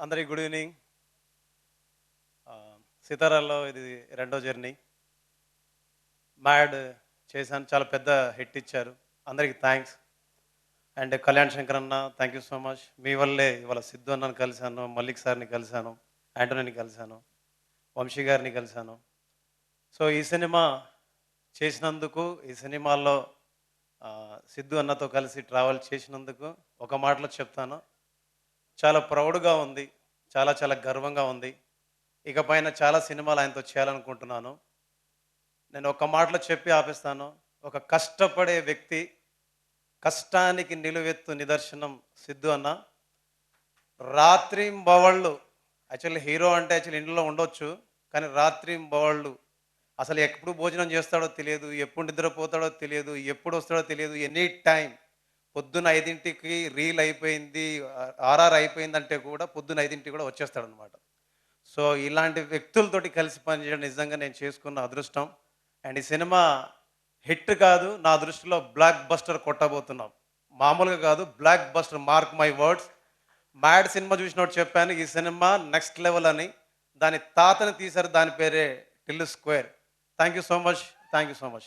అందరికి good evening. సితారాలో ఇది రెండో జర్నీ. మ్యాడ్ చేశాను. చాలా పెద్ద హిట్ ఇచ్చారు. అందరికి థ్యాంక్స్. అండ్ కళ్యాణ్ శంకర్ అన్న థ్యాంక్ యూ సో మచ్. మీ వల్లే ఇవాళ సిద్ధు అన్నని కలిశాను, మల్లిక్ సార్ని కలిశాను, యాంటోనీని కలిశాను, వంశీ గారిని కలిశాను. సో ఈ సినిమా చేసినందుకు, ఈ సినిమాల్లో సిద్ధు అన్నతో కలిసి ట్రావెల్ చేసినందుకు ఒక మాటలో చెప్తాను, చాలా ప్రౌడ్గా ఉంది, చాలా చాలా గర్వంగా ఉంది. ఇకపైన చాలా సినిమాలు ఆయనతో చేయాలనుకుంటున్నాను. నేను ఒక మాటలో చెప్పి ఆపేస్తాను. ఒక కష్టపడే వ్యక్తి, కష్టానికి నిలువెత్తు నిదర్శనం సిద్ధు అన్న. రాత్రింబవళ్ళు యాక్చువల్లీ హీరో అంటే యాక్చువల్లీ ఇంట్లో ఉండొచ్చు. కానీ రాత్రింబవళ్ళు అసలు ఎప్పుడు భోజనం చేస్తాడో తెలియదు, ఎప్పుడు నిద్రపోతాడో తెలియదు, ఎప్పుడు వస్తాడో తెలియదు. ఎనీ టైం పొద్దున్న 5కి రీల్ అయిపోయింది, ఆర్ఆర్ అయిపోయిందంటే కూడా పొద్దున్న 5కి కూడా వచ్చేస్తాడనమాట. సో ఇలాంటి వ్యక్తులతోటి కలిసి పనిచేయడం నిజంగా నేను చేసుకున్న అదృష్టం. అండ్ ఈ సినిమా హిట్ కాదు, నా దృష్టిలో బ్లాక్ బస్టర్ కొట్టబోతున్నాం. మామూలుగా కాదు, block buster, mark my words. Mad cinema చూసినట్టు చెప్పాను, ఈ సినిమా నెక్స్ట్ లెవెల్ అని. దాని తాతని తీశారు, దాని పేరే Tillu square. Thank you so much, thank you so much.